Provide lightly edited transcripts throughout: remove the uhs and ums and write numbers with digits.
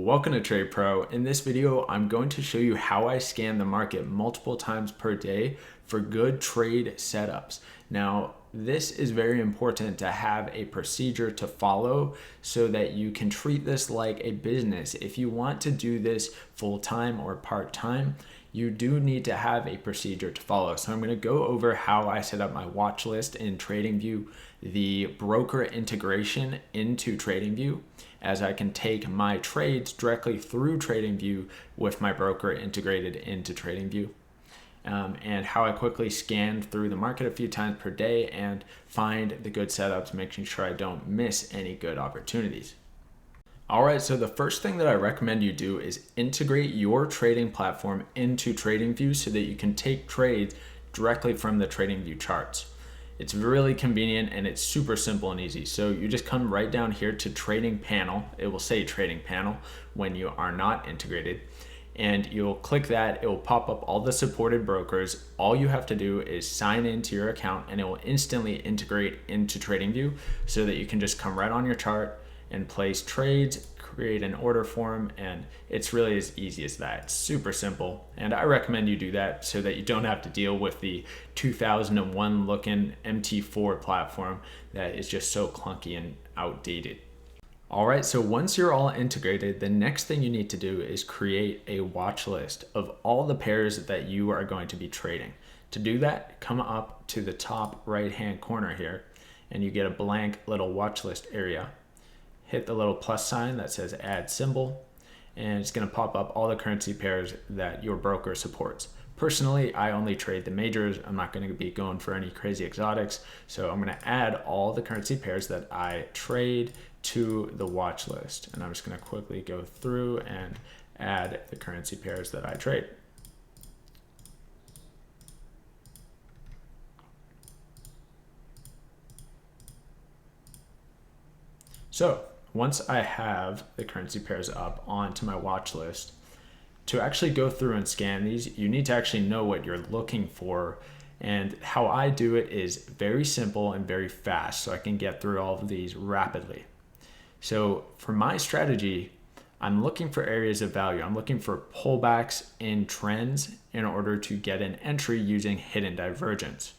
Welcome to Trade Pro. In this video, I'm going to show you how I scan the market multiple times per day for good trade setups. Now, this is very important to have a procedure to follow so that you can treat this like a business. If you want to do this full-time or part-time, you do need to have a procedure to follow. So I'm going to go over how I set up my watch list in TradingView, the broker integration into TradingView, as I can take my trades directly through TradingView with my broker integrated into TradingView, and how I quickly scan through the market a few times per day and find the good setups, making sure I don't miss any good opportunities. All right, so the first thing that I recommend you do is integrate your trading platform into TradingView so that you can take trades directly from the TradingView charts. It's really convenient and it's super simple and easy. So you just come right down here to Trading Panel. It will say Trading Panel when you are not integrated. And you'll click that, it will pop up all the supported brokers. All you have to do is sign into your account and it will instantly integrate into TradingView so that you can just come right on your chart and place trades, create an order form, and it's really as easy as that. It's super simple, and I recommend you do that so that you don't have to deal with the 2001 looking MT4 platform that is just so clunky and outdated. All right, so once you're all integrated, the next thing you need to do is create a watch list of all the pairs that you are going to be trading. To do that, come up to the top right-hand corner here, and you get a blank little watch list area. Hit the little plus sign that says add symbol, and it's going to pop up all the currency pairs that your broker supports. Personally, I only trade the majors. I'm not going to be going for any crazy exotics, so I'm going to add all the currency pairs that I trade to the watch list, and I'm just going to quickly go through and add the currency pairs that I trade. So once I have the currency pairs up onto my watch list, to actually go through and scan these, you need to actually know what you're looking for. And how I do it is very simple and very fast, so I can get through all of these rapidly. So for my strategy, I'm looking for areas of value. I'm looking for pullbacks in trends in order to get an entry using hidden divergence.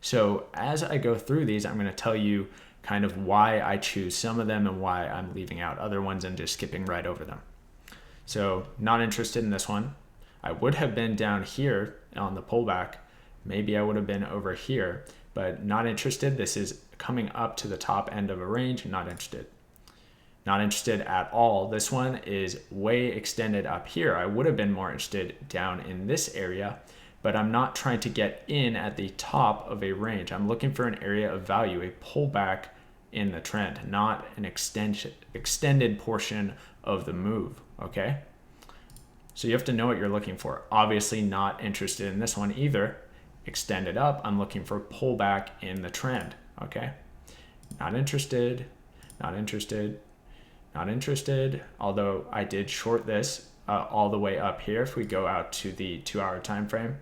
So as I go through these, I'm going to tell you kind of why I choose some of them and why I'm leaving out other ones and just skipping right over them. So not interested in this one. I would have been down here on the pullback. Maybe I would have been over here, but not interested. This is coming up to the top end of a range. Not interested. Not interested at all. This one is way extended up here. I would have been more interested down in this area, but I'm not trying to get in at the top of a range. I'm looking for an area of value, a pullback in the trend, not an extended portion of the move, okay? So you have to know what you're looking for. Obviously not interested in this one either. Extended up, I'm looking for pullback in the trend, okay? Not interested, not interested, not interested, although I did short this all the way up here. If we go out to the 2-hour time frame,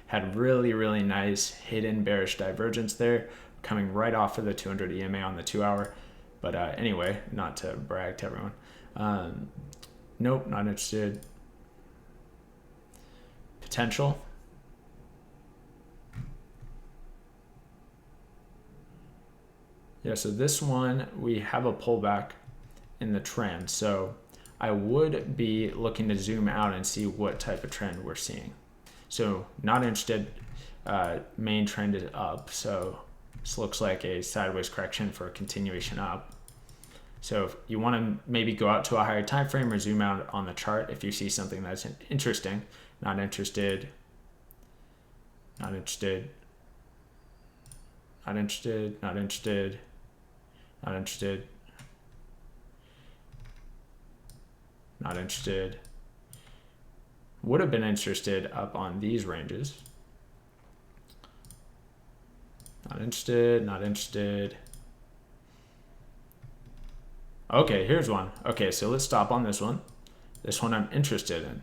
had really nice hidden bearish divergence there, coming right off of the 200 EMA on the 2-hour. But anyway, not to brag to everyone. Nope, not interested. Potential. Yeah, so this one, we have a pullback in the trend. So I would be looking to zoom out and see what type of trend we're seeing. So not interested. Main trend is up, so this looks like a sideways correction for a continuation up. So if you want to maybe go out to a higher time frame or zoom out on the chart if you see something that's interesting. Not interested, not interested, not interested, not interested, not interested, not interested. Would have been interested up on these ranges. Not interested, not interested. Okay, here's one. Okay, so let's stop on this one. This one I'm interested in.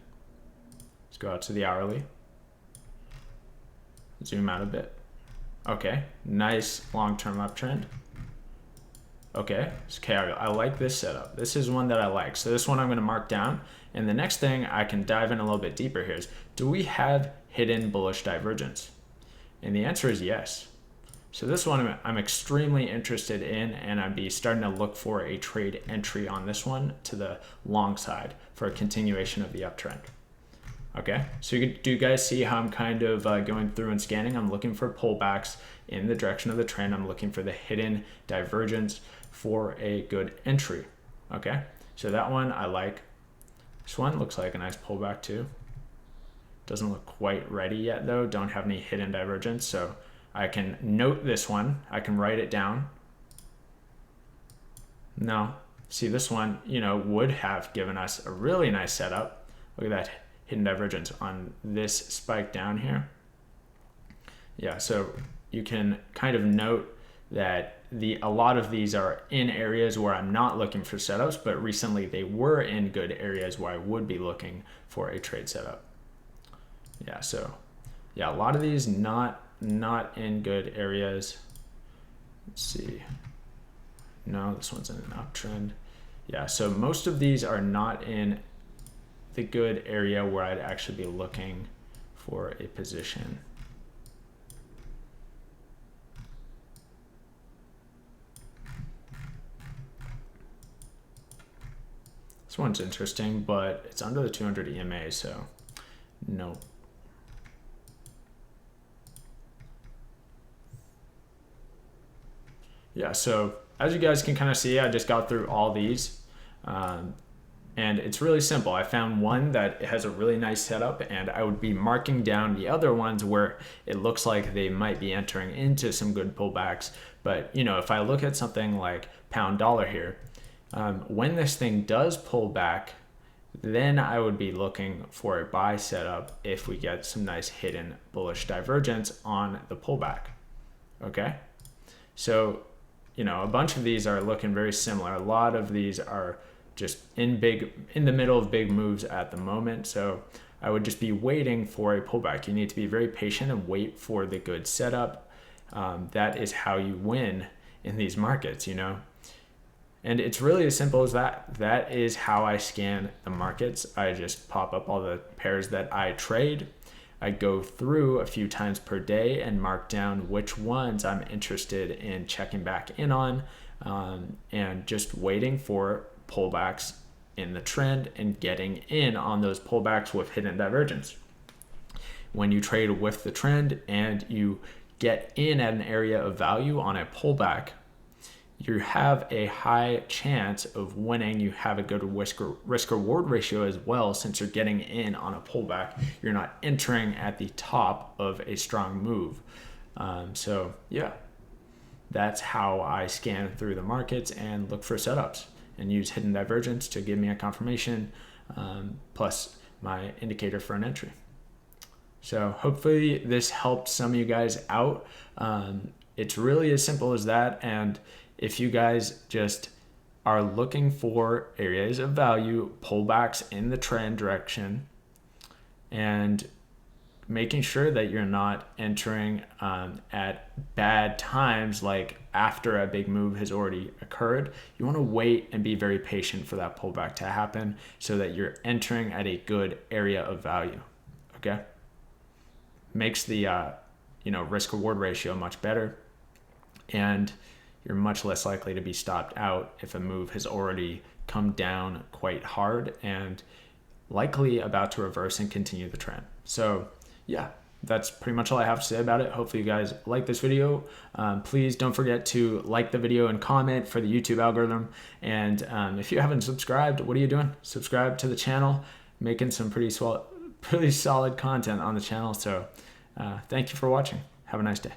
Let's go out to the hourly. Zoom out a bit. Okay, nice long-term uptrend. Okay, I like this setup. This is one that I like. So this one I'm gonna mark down. And the next thing I can dive in a little bit deeper here is, do we have hidden bullish divergence? And the answer is yes. So this one I'm extremely interested in, and I'd be starting to look for a trade entry on this one to the long side for a continuation of the uptrend. Okay, so do you guys see how I'm kind of going through and scanning? I'm looking for pullbacks in the direction of the trend. I'm looking for the hidden divergence for a good entry. Okay, so that one I like. This one looks like a nice pullback too. Doesn't look quite ready yet though. Don't have any hidden divergence, so I can note this one. I can write it down. No, see this one, would have given us a really nice setup. Look at that hidden divergence on this spike down here. Yeah, so you can kind of note that a lot of these are in areas where I'm not looking for setups, but recently they were in good areas where I would be looking for a trade setup. Yeah, so yeah, a lot of these not in good areas. Let's see. No, this one's in an uptrend. Yeah, so most of these are not in the good area where I'd actually be looking for a position. This one's interesting, but it's under the 200 EMA, so no. Yeah, so as you guys can kind of see, I just got through all these. And it's really simple. I found one that has a really nice setup, and I would be marking down the other ones where it looks like they might be entering into some good pullbacks. But if I look at something like pound dollar here, when this thing does pull back, then I would be looking for a buy setup if we get some nice hidden bullish divergence on the pullback. Okay, so a bunch of these are looking very similar. A lot of these are just in the middle of big moves at the moment. So I would just be waiting for a pullback. You need to be very patient and wait for the good setup. That is how you win in these markets, And it's really as simple as that. That is how I scan the markets. I just pop up all the pairs that I trade. I go through a few times per day and mark down which ones I'm interested in checking back in on, and just waiting for pullbacks in the trend and getting in on those pullbacks with hidden divergence. When you trade with the trend and you get in at an area of value on a pullback, you have a high chance of winning. You have a good risk reward ratio as well, since you're getting in on a pullback. You're not entering at the top of a strong move. So yeah, that's how I scan through the markets and look for setups and use hidden divergence to give me a confirmation, plus my indicator for an entry. So hopefully this helped some of you guys out. It's really as simple as that. And if you guys just are looking for areas of value, pullbacks in the trend direction, and making sure that you're not entering at bad times, like after a big move has already occurred, you want to wait and be very patient for that pullback to happen so that you're entering at a good area of value. Okay? Makes the risk reward ratio much better, and you're much less likely to be stopped out if a move has already come down quite hard and likely about to reverse and continue the trend. So yeah, that's pretty much all I have to say about it. Hopefully you guys like this video. Please don't forget to like the video and comment for the YouTube algorithm. And if you haven't subscribed, what are you doing? Subscribe to the channel. Making some pretty solid content on the channel. So thank you for watching. Have a nice day.